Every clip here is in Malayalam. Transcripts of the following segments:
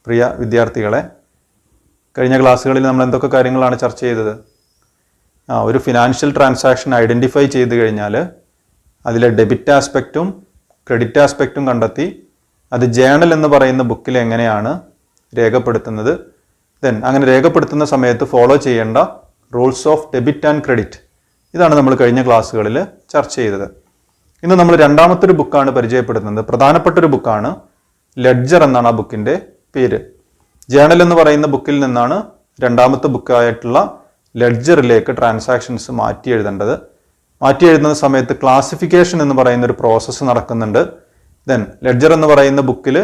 പ്രിയ വിദ്യാർത്ഥികളെ, കഴിഞ്ഞ ക്ലാസ്സുകളിൽ നമ്മൾ എന്തൊക്കെ കാര്യങ്ങളാണ് ചർച്ച ചെയ്തത്? ഒരു ഫിനാൻഷ്യൽ ട്രാൻസാക്ഷൻ ഐഡൻറ്റിഫൈ ചെയ്ത് കഴിഞ്ഞാൽ അതിലെ ഡെബിറ്റ് ആസ്പെക്റ്റും ക്രെഡിറ്റ് ആസ്പെക്റ്റും കണ്ടെത്തി അത് ജേണൽ എന്ന് പറയുന്ന ബുക്കിൽ എങ്ങനെയാണ് രേഖപ്പെടുത്തുന്നത്, അങ്ങനെ രേഖപ്പെടുത്തുന്ന സമയത്ത് ഫോളോ ചെയ്യേണ്ട rules of debit and credit, ഇതാണ് നമ്മൾ കഴിഞ്ഞ ക്ലാസ്സുകളിൽ ചർച്ച ചെയ്തത്. ഇന്ന് നമ്മൾ രണ്ടാമത്തെ ഒരു ബുക്കാണ് പരിചയപ്പെടുത്തുന്നത്. പ്രധാനപ്പെട്ട ഒരു ബുക്കാണ്. ലെഡ്ജർ എന്നാണ് ആ ബുക്കിൻ്റെ പേര്. ജേണൽ എന്ന് പറയുന്ന ബുക്കിൽ നിന്നാണ് രണ്ടാമത്തെ ബുക്കായിട്ടുള്ള ലെഡ്ജറിലേക്ക് ട്രാൻസാക്ഷൻസ് മാറ്റി എഴുതേണ്ടത്. മാറ്റി എഴുതുന്ന സമയത്ത് ക്ലാസിഫിക്കേഷൻ എന്ന് പറയുന്ന ഒരു പ്രോസസ്സ് നടക്കുന്നുണ്ട്. ലെഡ്ജർ എന്ന് പറയുന്ന ബുക്കിൽ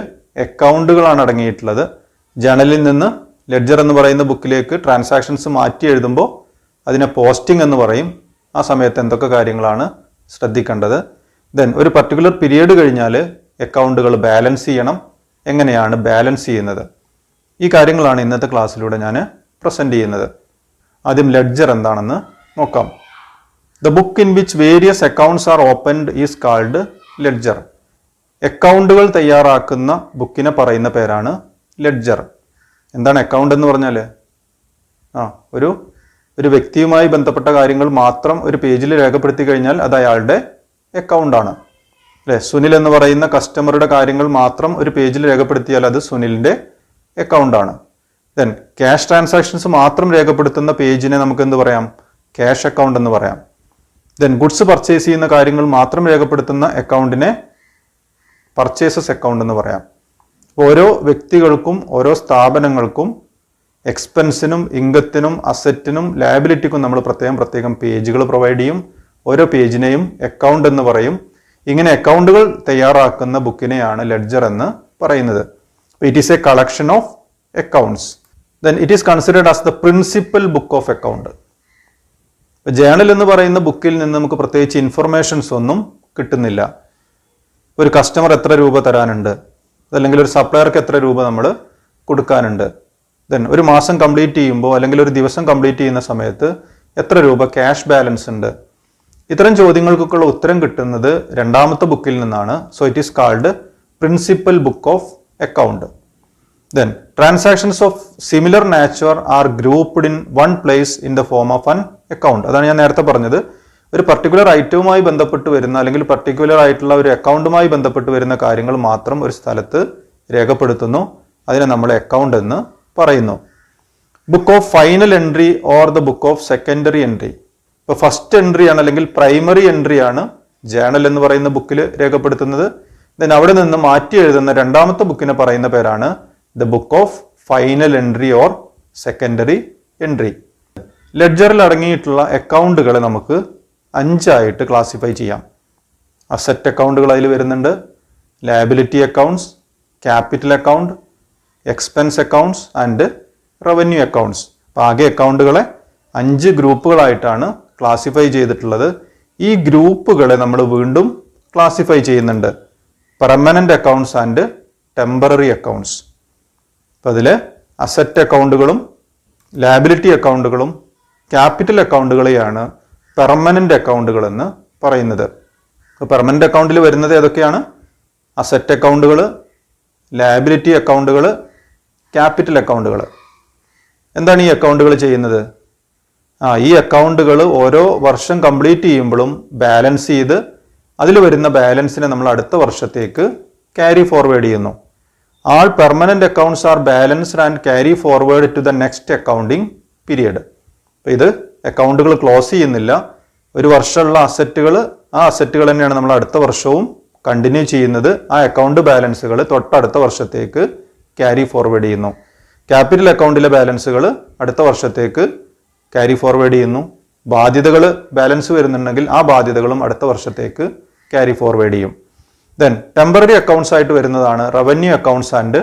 അക്കൗണ്ടുകളാണ് അടങ്ങിയിട്ടുള്ളത്. ജേണലിൽ നിന്ന് ലെഡ്ജർ എന്ന് പറയുന്ന ബുക്കിലേക്ക് ട്രാൻസാക്ഷൻസ് മാറ്റി എഴുതുമ്പോൾ അതിനെ പോസ്റ്റിംഗ് എന്ന് പറയും. ആ സമയത്ത് എന്തൊക്കെ കാര്യങ്ങളാണ് ശ്രദ്ധിക്കേണ്ടത്? ഒരു പർട്ടിക്കുലർ പീരീഡ് കഴിഞ്ഞാൽ അക്കൗണ്ടുകൾ ബാലൻസ് ചെയ്യണം. എങ്ങനെയാണ് ബാലൻസ് ചെയ്യുന്നത്? ഈ കാര്യങ്ങളാണ് ഇന്നത്തെ ക്ലാസ്സിലൂടെ ഞാൻ പ്രസൻറ്റ് ചെയ്യുന്നത്. ആദ്യം ലെഡ്ജർ എന്താണെന്ന് നോക്കാം. The book in which various accounts R opened is called ledger. അക്കൗണ്ടുകൾ തയ്യാറാക്കുന്ന ബുക്കിനെ പറയുന്ന പേരാണ് ലെഡ്ജർ. എന്താണ് അക്കൗണ്ട് എന്ന് പറഞ്ഞാൽ? ഒരു വ്യക്തിയുമായി ബന്ധപ്പെട്ട കാര്യങ്ങൾ മാത്രം ഒരു പേജിൽ രേഖപ്പെടുത്തി കഴിഞ്ഞാൽ അത് അയാളുടെ അക്കൗണ്ടാണ്, അല്ലേ? സുനിൽ എന്ന് പറയുന്ന കസ്റ്റമറുടെ കാര്യങ്ങൾ മാത്രം ഒരു പേജിൽ രേഖപ്പെടുത്തിയാൽ അത് സുനിലിൻ്റെ അക്കൗണ്ടാണ്. ക്യാഷ് ട്രാൻസാക്ഷൻസ് മാത്രം രേഖപ്പെടുത്തുന്ന പേജിനെ നമുക്ക് എന്ത് പറയാം? ക്യാഷ് അക്കൗണ്ട് എന്ന് പറയാം. ഗുഡ്സ് പർച്ചേസ് ചെയ്യുന്ന കാര്യങ്ങൾ മാത്രം രേഖപ്പെടുത്തുന്ന അക്കൗണ്ടിനെ പർച്ചേസസ് അക്കൗണ്ട് എന്ന് പറയാം. ഓരോ വ്യക്തികൾക്കും ഓരോ സ്ഥാപനങ്ങൾക്കും എക്സ്പെൻസിനും ഇൻകത്തിനും അസറ്റിനും ലയബിലിറ്റിക്കും നമ്മൾ പ്രത്യേകം പേജുകൾ പ്രൊവൈഡ് ചെയ്യും. ഓരോ പേജിനെയും അക്കൗണ്ട് എന്ന് പറയും. ഇങ്ങനെ അക്കൗണ്ടുകൾ തയ്യാറാക്കുന്ന ബുക്കിനെയാണ് ലെഡ്ജർ എന്ന് പറയുന്നത്. It is A collection of accounts. It is considered as the principal book of account. Journal എന്ന് പറയുന്ന ബുക്കിൽ നിന്ന് നമുക്ക് പ്രത്യേകിച്ച് ഇൻഫർമേഷൻസ് ഒന്നും കിട്ടുന്നില്ല. ഒരു കസ്റ്റമർ എത്ര രൂപ തരാനുണ്ട്, അതല്ലെങ്കിൽ ഒരു സപ്ലയർക്ക് എത്ര രൂപ നമ്മൾ കൊടുക്കാനുണ്ട്, ഒരു മാസം കംപ്ലീറ്റ് ചെയ്യുമ്പോൾ അല്ലെങ്കിൽ ഒരു ദിവസം കംപ്ലീറ്റ് ചെയ്യുന്ന സമയത്ത് എത്ര രൂപ ക്യാഷ് ബാലൻസ് ഉണ്ട്, ഇത്തരം ചോദ്യങ്ങൾക്കൊക്കെയുള്ള ഉത്തരം കിട്ടുന്നത് രണ്ടാമത്തെ ബുക്കിൽ നിന്നാണ്. So it is called principal book of account. Transactions of similar nature are grouped in one place in the form of an account. അതാണ് ഞാൻ നേരത്തെ പറഞ്ഞത്. ഒരു പർട്ടിക്കുലർ ഐറ്റവുമായി ബന്ധപ്പെട്ട് വരുന്ന അല്ലെങ്കിൽ പർട്ടിക്കുലർ ആയിട്ടുള്ള ഒരു അക്കൗണ്ടുമായി ബന്ധപ്പെട്ട് വരുന്ന കാര്യങ്ങൾ മാത്രം ഒരു സ്ഥലത്ത് രേഖപ്പെടുത്തുന്നു. അതിനെ നമ്മൾ അക്കൗണ്ട് എന്ന് പറയുന്നു. Book of final entry or the book of secondary entry. ഇപ്പോൾ ഫസ്റ്റ് എൻട്രി ആണ് അല്ലെങ്കിൽ പ്രൈമറി എൻട്രി ആണ് ജേണൽ എന്ന് പറയുന്ന ബുക്കിൽ രേഖപ്പെടുത്തുന്നത്. അവിടെ നിന്ന് മാറ്റി എഴുതുന്ന രണ്ടാമത്തെ ബുക്കിനെ പറയുന്ന പേരാണ് the book of final entry or secondary entry. ലെഡ്ജറിൽ അടങ്ങിയിട്ടുള്ള അക്കൗണ്ടുകളെ നമുക്ക് 5 ആയിട്ട് ക്ലാസിഫൈ ചെയ്യാം. അസറ്റ് അക്കൗണ്ടുകൾ അതിൽ വരുന്നുണ്ട്, liability accounts, capital account, expense accounts and revenue accounts. അപ്പോൾ ആകെ അക്കൗണ്ടുകളെ 5 ഗ്രൂപ്പുകളായിട്ടാണ് ക്ലാസിഫൈ ചെയ്തിട്ടുള്ളത്. ഈ ഗ്രൂപ്പുകളെ നമ്മൾ വീണ്ടും ക്ലാസിഫൈ ചെയ്യുന്നുണ്ട്. Permanent accounts and temporary accounts. അപ്പോൾ അതിൽ അസറ്റ് അക്കൗണ്ടുകളും ലയബിലിറ്റി അക്കൗണ്ടുകളും ക്യാപിറ്റൽ അക്കൗണ്ടുകളെയാണ് പെർമനന്റ് അക്കൗണ്ടുകൾ എന്ന് പറയുന്നത്. അപ്പോൾ പെർമനന്റ് അക്കൗണ്ടിൽ വരുന്നത് ഏതൊക്കെയാണ്? അസറ്റ് അക്കൗണ്ടുകൾ, ലയബിലിറ്റി അക്കൗണ്ടുകൾ, ക്യാപിറ്റൽ അക്കൗണ്ടുകൾ. എന്താണ് ഈ അക്കൗണ്ടുകൾ ചെയ്യുന്നത്? ഈ അക്കൗണ്ടുകൾ ഓരോ വർഷം കംപ്ലീറ്റ് ചെയ്യുമ്പോഴും ബാലൻസ് ചെയ്ത് അതിൽ വരുന്ന ബാലൻസിനെ നമ്മൾ അടുത്ത വർഷത്തേക്ക് ക്യാരി ഫോർവേഡ് ചെയ്യുന്നു. All permanent accounts are balanced and carry forward to the next accounting period. അപ്പോൾ ഇത് അക്കൗണ്ടുകൾ ക്ലോസ് ചെയ്യുന്നില്ല. ഒരു വർഷമുള്ള അസറ്റുകൾ, ആ അസറ്റുകൾ തന്നെയാണ് നമ്മൾ അടുത്ത വർഷവും കണ്ടിന്യൂ ചെയ്യുന്നത്. ആ അക്കൗണ്ട് ബാലൻസുകൾ തൊട്ടടുത്ത വർഷത്തേക്ക് ക്യാരി ഫോർവേഡ് ചെയ്യുന്നു. ക്യാപിറ്റൽ അക്കൗണ്ടിലെ ബാലൻസുകൾ അടുത്ത വർഷത്തേക്ക് ക്യാരി ഫോർവേഡ് ചെയ്യുന്നു. ബാധ്യതകൾ ബാലൻസ് വരുന്നുണ്ടെങ്കിൽ ആ ബാധ്യതകളും അടുത്ത വർഷത്തേക്ക് ക്യാരി ഫോർവേഡ് ചെയ്യും. ടെമ്പററി അക്കൗണ്ട്സ് ആയിട്ട് വരുന്നതാണ് revenue accounts and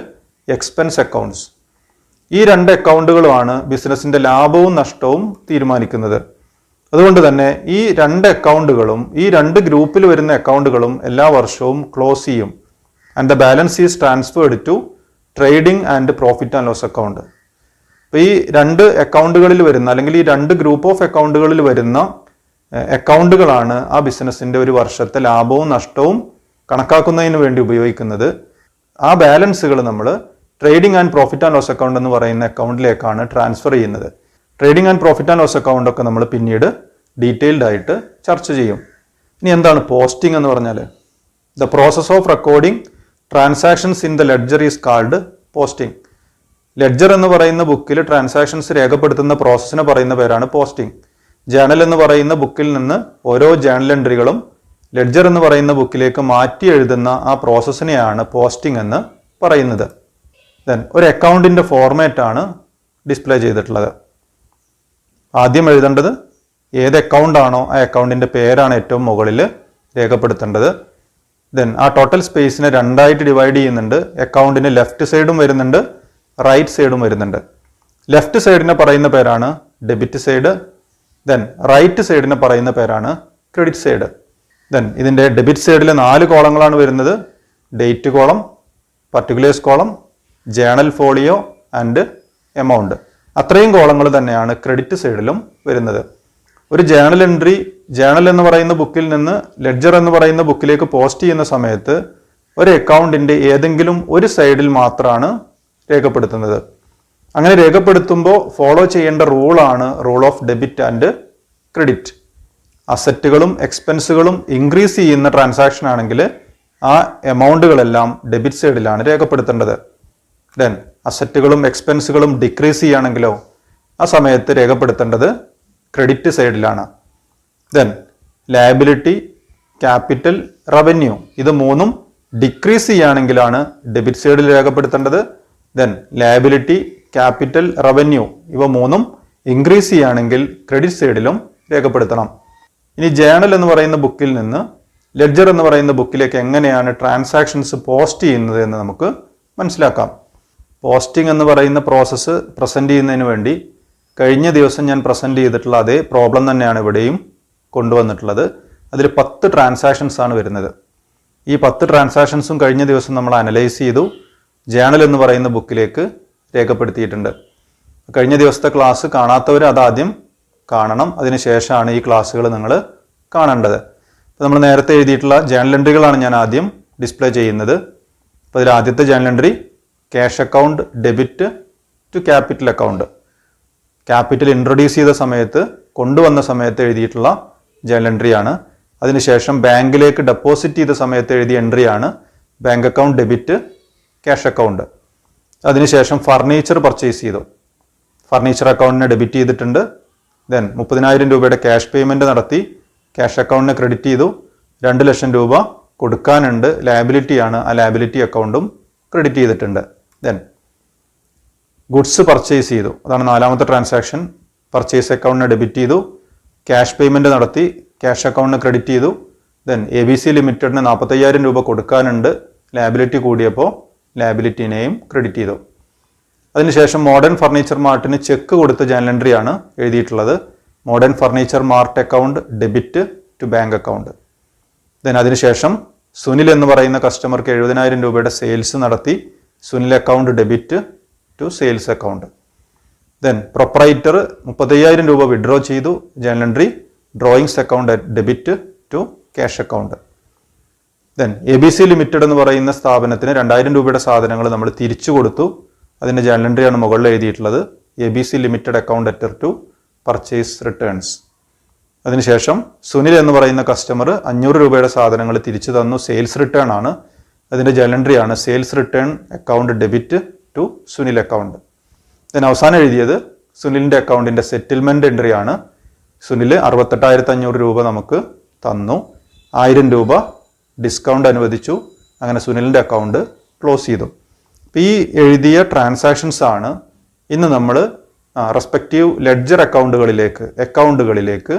expense accounts. ഈ 2 അക്കൗണ്ടുകളുമാണ് ബിസിനസിന്റെ ലാഭവും നഷ്ടവും തീരുമാനിക്കുന്നത്. അതുകൊണ്ട് തന്നെ ഈ 2 അക്കൗണ്ടുകളും ഈ 2 ഗ്രൂപ്പിൽ വരുന്ന അക്കൗണ്ടുകളും എല്ലാ വർഷവും ക്ലോസ് ചെയ്യും. And the balance is transferred to trading and profit and loss account. അപ്പോൾ ഈ 2 അക്കൗണ്ടുകളിൽ വരുന്ന അല്ലെങ്കിൽ ഈ 2 ഗ്രൂപ്പ് ഓഫ് അക്കൗണ്ടുകളിൽ വരുന്ന അക്കൗണ്ടുകളാണ് ആ ബിസിനസിന്റെ ഒരു വർഷത്തെ ലാഭവും നഷ്ടവും കണക്കാക്കുന്നതിന് വേണ്ടി ഉപയോഗിക്കുന്നത്. ആ ബാലൻസുകൾ നമ്മൾ trading and profit and loss account എന്ന് പറയുന്ന അക്കൗണ്ടിലേക്കാണ് ട്രാൻസ്ഫർ ചെയ്യുന്നത്. Trading and profit and loss account ഒക്കെ നമ്മൾ പിന്നീട് ഡീറ്റെയിൽഡ് ആയിട്ട് ചർച്ച ചെയ്യും. ഇനി എന്താണ് പോസ്റ്റിംഗ് എന്ന് പറഞ്ഞാൽ? The process of recording transactions in the ledger is called posting. Ledger എന്ന് പറയുന്ന ബുക്കിൽ ട്രാൻസാക്ഷൻസ് രേഖപ്പെടുത്തുന്ന പ്രോസസ്സിനെ പറയുന്ന പേരാണ് പോസ്റ്റിംഗ്. ജേണൽ എന്ന് പറയുന്ന ബുക്കിൽ നിന്ന് ഓരോ ജേണൽ എൻട്രികളും ലെഡ്ജർ എന്ന് പറയുന്ന ബുക്കിലേക്ക് മാറ്റി എഴുതുന്ന ആ പ്രോസസ്സിനെയാണ് പോസ്റ്റിംഗ് എന്ന് പറയുന്നത്. ദെൻ ഒരു അക്കൗണ്ടിൻ്റെ ഫോർമാറ്റ് ആണ് ഡിസ്പ്ലേ ചെയ്തിട്ടുള്ളത്. ആദ്യം എഴുതേണ്ടത് ഏത് അക്കൗണ്ട് ആണോ ആ അക്കൗണ്ടിൻ്റെ പേരാണ് ഏറ്റവും മുകളിൽ രേഖപ്പെടുത്തേണ്ടത്. ദെൻ ആ ടോട്ടൽ സ്പേസിനെ രണ്ടായിട്ട് ഡിവൈഡ് ചെയ്യുന്നുണ്ട്. അക്കൗണ്ടിന് ലെഫ്റ്റ് സൈഡും വരുന്നുണ്ട്, റൈറ്റ് സൈഡും വരുന്നുണ്ട്. ലെഫ്റ്റ് സൈഡിനെ പറയുന്ന പേരാണ് ഡെബിറ്റ് സൈഡ്. ദെൻ റൈറ്റ് സൈഡിനെ പറയുന്ന പേരാണ് ക്രെഡിറ്റ് സൈഡ്. ദെൻ ഇതിൻ്റെ ഡെബിറ്റ് സൈഡിൽ 4 കോളങ്ങളാണ് വരുന്നത്. Date column, particulars column, journal folio and amount. അത്രയും കോളങ്ങൾ തന്നെയാണ് ക്രെഡിറ്റ് സൈഡിലും വരുന്നത്. ഒരു ജേണൽ എൻട്രി ജേണൽ എന്ന് പറയുന്ന ബുക്കിൽ നിന്ന് ലെഡ്ജർ എന്ന് പറയുന്ന ബുക്കിലേക്ക് പോസ്റ്റ് ചെയ്യുന്ന സമയത്ത് ഒരു അക്കൗണ്ടിൻ്റെ ഏതെങ്കിലും ഒരു സൈഡിൽ മാത്രമാണ് രേഖപ്പെടുത്തുന്നത്. അങ്ങനെ രേഖപ്പെടുത്തുമ്പോൾ ഫോളോ ചെയ്യേണ്ട റൂളാണ് rule of debit and credit. അസറ്റുകളും എക്സ്പെൻസുകളും ഇൻക്രീസ് ചെയ്യുന്ന ട്രാൻസാക്ഷൻ ആണെങ്കിൽ ആ എമൗണ്ടുകളെല്ലാം ഡെബിറ്റ് സൈഡിലാണ് രേഖപ്പെടുത്തേണ്ടത്. ദെൻ അസറ്റുകളും എക്സ്പെൻസുകളും ഡിക്രീസ് ചെയ്യുകയാണെങ്കിലോ ആ സമയത്ത് രേഖപ്പെടുത്തേണ്ടത് ക്രെഡിറ്റ് സൈഡിലാണ്. ദെൻ ലയബിലിറ്റി, ക്യാപിറ്റൽ, റവന്യൂ ഇത് മൂന്നും ഡിക്രീസ് ചെയ്യുകയാണെങ്കിലാണ് ഡെബിറ്റ് സൈഡിൽ രേഖപ്പെടുത്തേണ്ടത്. ദെൻ ലയബിലിറ്റി, ക്യാപിറ്റൽ, റവന്യൂ ഇവ മൂന്നും ഇൻക്രീസ് ചെയ്യുകയാണെങ്കിൽ ക്രെഡിറ്റ് സൈഡിലും രേഖപ്പെടുത്തണം. ഇനി ജേണൽ എന്ന് പറയുന്ന ബുക്കിൽ നിന്ന് ലെഡ്ജർ എന്ന് പറയുന്ന ബുക്കിലേക്ക് എങ്ങനെയാണ് ട്രാൻസാക്ഷൻസ് പോസ്റ്റ് ചെയ്യുന്നത് എന്ന് നമുക്ക് മനസ്സിലാക്കാം. പോസ്റ്റിംഗ് എന്ന് പറയുന്ന പ്രോസസ്സ് പ്രസൻറ്റ് ചെയ്യുന്നതിന് വേണ്ടി കഴിഞ്ഞ ദിവസം ഞാൻ പ്രസൻറ്റ് ചെയ്തിട്ടുള്ള അതേ പ്രോബ്ലം തന്നെയാണ് ഇവിടെയും കൊണ്ടുവന്നിട്ടുള്ളത്. അതിൽ 10 ട്രാൻസാക്ഷൻസ് ആണ് വരുന്നത്. ഈ 10 ട്രാൻസാക്ഷൻസും കഴിഞ്ഞ ദിവസം നമ്മൾ അനലൈസ് ചെയ്തു, ജേണൽ എന്ന് പറയുന്ന ബുക്കിലേക്ക് രേഖപ്പെടുത്തിയിട്ടുണ്ട്. കഴിഞ്ഞ ദിവസത്തെ ക്ലാസ് കാണാത്തവർ അതാദ്യം കാണണം, അതിനുശേഷമാണ് ഈ ക്ലാസ്സുകൾ നിങ്ങൾ കാണേണ്ടത്. അപ്പോൾ നമ്മൾ നേരത്തെ എഴുതിയിട്ടുള്ള ജേണൽ എൻട്രികളാണ് ഞാൻ ആദ്യം ഡിസ്പ്ലേ ചെയ്യുന്നത്. അപ്പോൾ അതിൽ ആദ്യത്തെ journal entry cash account debit to capital account. Capital introduce ചെയ്ത സമയത്ത് കൊണ്ടുവന്ന സമയത്ത് എഴുതിയിട്ടുള്ള ജേണൽ എൻട്രിയാണ്. അതിനുശേഷം ബാങ്കിലേക്ക് ഡെപ്പോസിറ്റ് ചെയ്ത സമയത്ത് എഴുതിയ എൻട്രിയാണ് bank account debit cash account. അതിനുശേഷം ഫർണിച്ചർ പർച്ചേസ് ചെയ്തു, ഫർണിച്ചർ അക്കൗണ്ടിനെ ഡെബിറ്റ് ചെയ്തിട്ടുണ്ട്. ദെൻ 30,000 രൂപയുടെ ക്യാഷ് പേയ്മെൻറ്റ് നടത്തി, ക്യാഷ് അക്കൗണ്ടിനെ ക്രെഡിറ്റ് ചെയ്തു. 2 ലക്ഷം രൂപ കൊടുക്കാനുണ്ട്, ലയബിലിറ്റിയാണ്, ആ ലയബിലിറ്റി അക്കൗണ്ടും ക്രെഡിറ്റ് ചെയ്തിട്ടുണ്ട്. ദെൻ ഗുഡ്സ് പർച്ചേസ് ചെയ്തു, അതാണ് 4ാമത്തെ ട്രാൻസാക്ഷൻ. പർച്ചേസ് അക്കൗണ്ടിനെ ഡെബിറ്റ് ചെയ്തു, ക്യാഷ് പേയ്മെൻറ്റ് നടത്തി, ക്യാഷ് അക്കൗണ്ടിനെ ക്രെഡിറ്റ് ചെയ്തു. ദെൻ ABC ലിമിറ്റഡിന് 45,000 രൂപ കൊടുക്കാനുണ്ട്, ലയബിലിറ്റി കൂടിയപ്പോൾ ലയബിലിറ്റിനെയും ക്രെഡിറ്റ് ചെയ്തു. അതിനുശേഷം മോഡേൺ ഫർണിച്ചർ മാർട്ടിന് ചെക്ക് കൊടുത്ത ജേണൽ എൻട്രിയാണ് എഴുതിയിട്ടുള്ളത്. Modern furniture mart account debit to bank account. Then അതിനുശേഷം സുനിൽ എന്ന് പറയുന്ന കസ്റ്റമർക്ക് 70,000 രൂപയുടെ സെയിൽസ് നടത്തി, Sunil account debit to sales account. Then proprietor 35,000 രൂപ വിഡ്രോ ചെയ്തു, journal entry drawings account debit to cash account. Then ABC limited എന്ന് പറയുന്ന സ്ഥാപനത്തിന് 2,000 രൂപയുടെ സാധനങ്ങൾ നമ്മൾ തിരിച്ചു കൊടുത്തു, അതിൻ്റെ ജേണൽ എൻട്രിയാണ് മുകളിൽ എഴുതിയിട്ടുള്ളത്. ABC limited account debtor to purchase returns. അതിനുശേഷം സുനിൽ എന്ന് പറയുന്ന കസ്റ്റമർ 500 രൂപയുടെ സാധനങ്ങൾ തിരിച്ചു തന്നു, സെയിൽസ് റിട്ടേൺ ആണ്, അതിൻ്റെ ജേണൽ എൻട്രിയാണ് sales return account debit to Sunil account. Then അവസാനം എഴുതിയത് സുനിലിൻ്റെ അക്കൗണ്ടിൻ്റെ സെറ്റിൽമെൻറ്റ് എൻട്രിയാണ്. സുനിൽ 68,500 രൂപ നമുക്ക് തന്നു, 1000 രൂപ ഡിസ്കൗണ്ട് അനുവദിച്ചു, അങ്ങനെ സുനിലിൻ്റെ അക്കൗണ്ട് ക്ലോസ് ചെയ്തു. അപ്പോൾ ഈ എഴുതിയ ട്രാൻസാക്ഷൻസ് ആണ് ഇന്ന് നമ്മൾ റെസ്പെക്റ്റീവ് ലെഡ്ജർ അക്കൗണ്ടുകളിലേക്ക്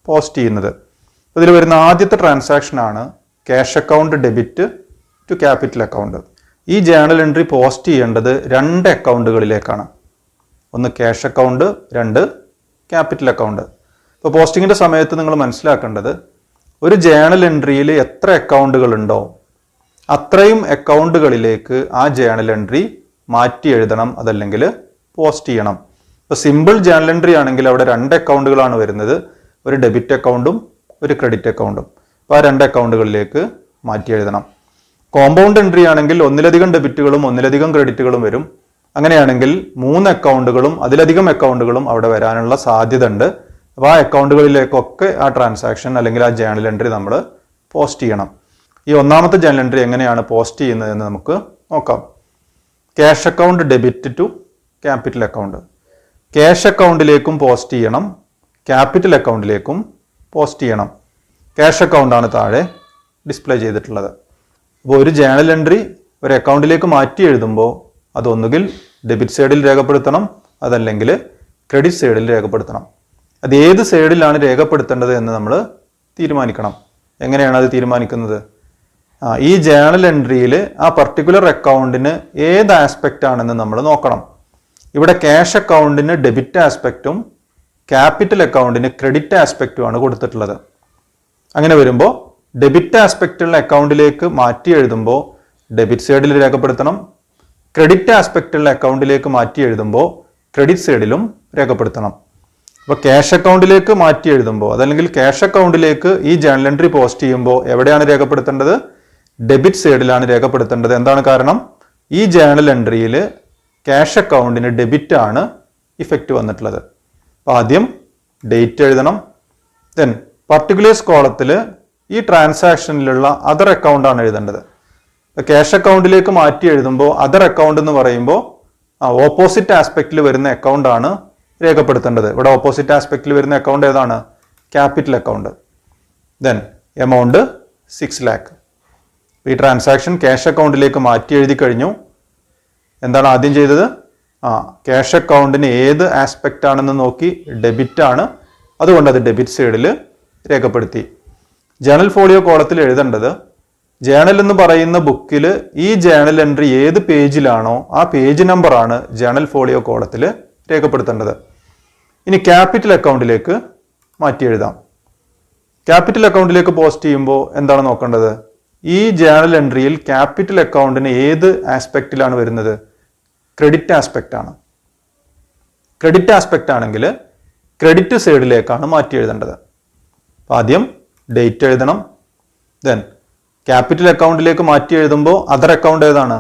പോസ്റ്റ് ചെയ്യുന്നത്. ഇതിൽ വരുന്ന ആദ്യത്തെ ട്രാൻസാക്ഷനാണ് cash account debit to capital account. ഈ ജേണൽ എൻട്രി പോസ്റ്റ് ചെയ്യേണ്ടത് 2 അക്കൗണ്ടുകളിലേക്കാണ്. ഒന്ന് ക്യാഷ് അക്കൗണ്ട്, 2 ക്യാപിറ്റൽ അക്കൗണ്ട്. ഇപ്പോൾ പോസ്റ്റിങ്ങിൻ്റെ സമയത്ത് നിങ്ങൾ മനസ്സിലാക്കേണ്ടത് ഒരു ജേണൽ എൻട്രിയിൽ എത്ര അക്കൗണ്ടുകളുണ്ടോ അത്രയും അക്കൗണ്ടുകളിലേക്ക് ആ ജേണൽ എൻട്രി മാറ്റി എഴുതണം, അതല്ലെങ്കിൽ പോസ്റ്റ് ചെയ്യണം. ഇപ്പോൾ സിമ്പിൾ ജേണൽ എൻട്രി ആണെങ്കിൽ അവിടെ 2 അക്കൗണ്ടുകളാണ് വരുന്നത്, ഒരു ഡെബിറ്റ് അക്കൗണ്ടും ഒരു ക്രെഡിറ്റ് അക്കൗണ്ടും. അപ്പോൾ ആ 2 അക്കൗണ്ടുകളിലേക്ക് മാറ്റി എഴുതണം. കോമ്പൗണ്ട് എൻട്രി ആണെങ്കിൽ ഒന്നിലധികം ഡെബിറ്റുകളും ഒന്നിലധികം ക്രെഡിറ്റുകളും വരും. അങ്ങനെയാണെങ്കിൽ 3 അക്കൗണ്ടുകളും അതിലധികം അക്കൗണ്ടുകളും അവിടെ വരാനുള്ള സാധ്യത ഉണ്ട്. അപ്പോൾ ആ അക്കൗണ്ടുകളിലേക്കൊക്കെ ആ ട്രാൻസാക്ഷൻ അല്ലെങ്കിൽ ആ ജേണൽ എൻട്രി നമ്മൾ പോസ്റ്റ് ചെയ്യണം. ഈ ഒന്നാമത്തെ ജേണൽ എൻട്രി എങ്ങനെയാണ് പോസ്റ്റ് ചെയ്യുന്നതെന്ന് നമുക്ക് നോക്കാം. Cash account debit to capital account. Cash അക്കൗണ്ടിലേക്കും പോസ്റ്റ് ചെയ്യണം, ക്യാപിറ്റൽ അക്കൗണ്ടിലേക്കും പോസ്റ്റ് ചെയ്യണം. ക്യാഷ് അക്കൗണ്ടാണ് താഴെ ഡിസ്പ്ലേ ചെയ്തിട്ടുള്ളത്. അപ്പോൾ ഒരു ജേണൽ എൻട്രി ഒരു അക്കൗണ്ടിലേക്ക് മാറ്റി എഴുതുമ്പോൾ അതൊന്നുകിൽ ഡെബിറ്റ് സൈഡിൽ രേഖപ്പെടുത്തണം, അതല്ലെങ്കിൽ ക്രെഡിറ്റ് സൈഡിൽ രേഖപ്പെടുത്തണം. അത് ഏത് സൈഡിലാണ് രേഖപ്പെടുത്തേണ്ടത് എന്ന് നമ്മൾ തീരുമാനിക്കണം. എങ്ങനെയാണ് അത് തീരുമാനിക്കുന്നത്? ഈ ജേണൽ എൻട്രിയിൽ ആ പർട്ടിക്കുലർ അക്കൗണ്ടിന് ഏത് ആസ്പെക്റ്റ് ആണെന്ന് നമ്മൾ നോക്കണം. ഇവിടെ ക്യാഷ് അക്കൗണ്ടിന് ഡെബിറ്റ് ആസ്പെക്റ്റും ക്യാപിറ്റൽ അക്കൗണ്ടിന് ക്രെഡിറ്റ് ആസ്പെക്റ്റുമാണ് കൊടുത്തിട്ടുള്ളത്. അങ്ങനെ വരുമ്പോൾ ഡെബിറ്റ് ആസ്പെക്റ്റുള്ള അക്കൗണ്ടിലേക്ക് മാറ്റി എഴുതുമ്പോൾ ഡെബിറ്റ് സൈഡിൽ രേഖപ്പെടുത്തണം, ക്രെഡിറ്റ് ആസ്പെക്റ്റുള്ള അക്കൗണ്ടിലേക്ക് മാറ്റി എഴുതുമ്പോൾ ക്രെഡിറ്റ് സൈഡിലും രേഖപ്പെടുത്തണം. അപ്പോൾ ക്യാഷ് അക്കൗണ്ടിലേക്ക് മാറ്റി എഴുതുമ്പോൾ അതല്ലെങ്കിൽ ക്യാഷ് അക്കൗണ്ടിലേക്ക് ഈ ജേണൽ എൻട്രി പോസ്റ്റ് ചെയ്യുമ്പോൾ എവിടെയാണ് രേഖപ്പെടുത്തേണ്ടത്? ഡെബിറ്റ് സൈഡിലാണ് രേഖപ്പെടുത്തേണ്ടത്. എന്താണ് കാരണം? ഈ ജേണൽ എൻട്രിയിൽ ക്യാഷ് അക്കൗണ്ടിന് ഡെബിറ്റ് ആണ് ഇഫക്റ്റ് വന്നിട്ടുള്ളത്. അപ്പോൾ ആദ്യം ഡേറ്റ് എഴുതണം. ദെൻ പർട്ടിക്കുലേഴ്സ് കോളത്തിൽ ഈ ട്രാൻസാക്ഷനിലുള്ള അതർ അക്കൗണ്ടാണ് എഴുതേണ്ടത്. ക്യാഷ് അക്കൗണ്ടിലേക്ക് മാറ്റി എഴുതുമ്പോൾ അതർ അക്കൗണ്ട് എന്ന് പറയുമ്പോൾ ഓപ്പോസിറ്റ് ആസ്പെക്റ്റിൽ വരുന്ന അക്കൗണ്ടാണ് രേഖപ്പെടുത്തേണ്ടത്. ഇവിടെ ഓപ്പോസിറ്റ് ആസ്പെക്റ്റിൽ വരുന്ന അക്കൗണ്ട് ഏതാണ്? Capital account. Then amount 6 lakh. ഈ ട്രാൻസാക്ഷൻ ക്യാഷ് അക്കൗണ്ടിലേക്ക് മാറ്റി എഴുതി കഴിഞ്ഞു. എന്താണ് ആദ്യം ചെയ്തത്? ക്യാഷ് അക്കൗണ്ടിന് ഏത് ആസ്പെക്റ്റ് ആണെന്ന് നോക്കി ഡെബിറ്റ് ആണ്, അതുകൊണ്ട് അത് ഡെബിറ്റ് സൈഡിൽ രേഖപ്പെടുത്തി. ജേണൽ ഫോളിയോ കോളത്തിൽ എഴുതേണ്ടത് ജേണൽ എന്ന് പറയുന്ന ബുക്കിൽ ഈ ജേണൽ എൻട്രി ഏത് പേജിലാണോ ആ പേജ് നമ്പറാണ് ജേണൽ ഫോളിയോ കോളത്തിൽ രേഖപ്പെടുത്തേണ്ടത്. ഇനി ക്യാപിറ്റൽ അക്കൗണ്ടിലേക്ക് മാറ്റി എഴുതാം. ക്യാപിറ്റൽ അക്കൗണ്ടിലേക്ക് പോസ്റ്റ് ചെയ്യുമ്പോൾ എന്താണ് നോക്കേണ്ടത്? ഈ ജേണൽ എൻട്രിയിൽ ക്യാപിറ്റൽ അക്കൗണ്ടിന് ഏത് ആസ്പെക്റ്റിലാണ് വരുന്നത്? ക്രെഡിറ്റ് ആസ്പെക്റ്റ് ആണ്. ക്രെഡിറ്റ് ആസ്പെക്റ്റ് ആണെങ്കിൽ ക്രെഡിറ്റ് സൈഡിലേക്കാണ് മാറ്റി എഴുതേണ്ടത്. ആദ്യം ഡേറ്റ് എഴുതണം. ദെൻ ക്യാപിറ്റൽ അക്കൗണ്ടിലേക്ക് മാറ്റി എഴുതുമ്പോൾ അതർ അക്കൗണ്ട് ഏതാണ്?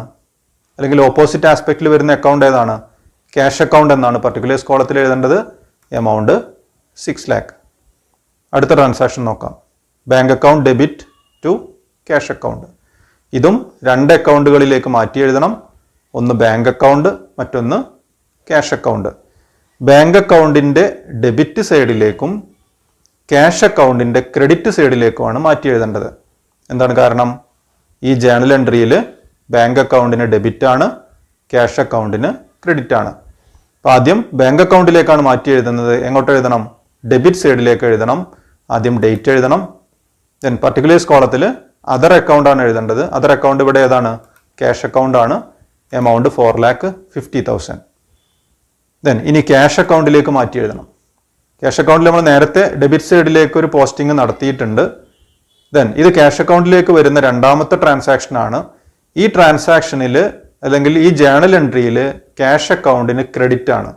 അല്ലെങ്കിൽ ഓപ്പോസിറ്റ് ആസ്പെക്റ്റിൽ വരുന്ന അക്കൗണ്ട് ഏതാണ്? ക്യാഷ് അക്കൗണ്ട് എന്നാണ് പർട്ടിക്കുലേഴ്സ് കോളത്തിൽ എഴുതേണ്ടത്. Amount 6 lakh. അടുത്ത ട്രാൻസാക്ഷൻ നോക്കാം. Bank account debit to cash account. ഇതും 2 അക്കൗണ്ടുകളിലേക്ക് മാറ്റി എഴുതണം. ഒന്ന് ബാങ്ക് അക്കൗണ്ട്, മറ്റൊന്ന് ക്യാഷ് അക്കൗണ്ട്. ബാങ്ക് അക്കൗണ്ടിൻ്റെ ഡെബിറ്റ് സൈഡിലേക്കും ക്യാഷ് അക്കൗണ്ടിൻ്റെ ക്രെഡിറ്റ് സൈഡിലേക്കുമാണ് മാറ്റി എഴുതേണ്ടത്. എന്താണ് കാരണം? ഈ ജേണൽ എൻട്രിയിൽ ബാങ്ക് അക്കൗണ്ടിന് ഡെബിറ്റ് ആണ്, ക്യാഷ് അക്കൗണ്ടിന് ക്രെഡിറ്റ് ആണ്. അപ്പോൾ ആദ്യം ബാങ്ക് അക്കൗണ്ടിലേക്കാണ് മാറ്റി എഴുതുന്നത്. എങ്ങോട്ട് എഴുതണം? ഡെബിറ്റ് സൈഡിലേക്ക് എഴുതണം. ആദ്യം ഡേറ്റ് എഴുതണം. ദെൻ പർട്ടിക്കുലേഴ്സ് കോളത്തിൽ അതർ അക്കൗണ്ട് ആണ് എഴുതേണ്ടത്. അതർ അക്കൗണ്ട് ഇവിടെ ഏതാണ്? ക്യാഷ് അക്കൗണ്ട് ആണ്. എമൗണ്ട് 4,50,000. ദെൻ ഇനി ക്യാഷ് അക്കൗണ്ടിലേക്ക് മാറ്റി എഴുതണം. ക്യാഷ് അക്കൗണ്ടിൽ നമ്മൾ നേരത്തെ ഡെബിറ്റ് സൈഡിലേക്ക് ഒരു പോസ്റ്റിംഗ് നടത്തിയിട്ടുണ്ട്. ദെൻ ഇത് ക്യാഷ് അക്കൗണ്ടിലേക്ക് വരുന്ന രണ്ടാമത്തെ ട്രാൻസാക്ഷൻ ആണ്. ഈ ട്രാൻസാക്ഷനിൽ അല്ലെങ്കിൽ ഈ ജേണൽ എൻട്രിയിൽ ക്യാഷ് അക്കൗണ്ടിന് ക്രെഡിറ്റ് ആണ്.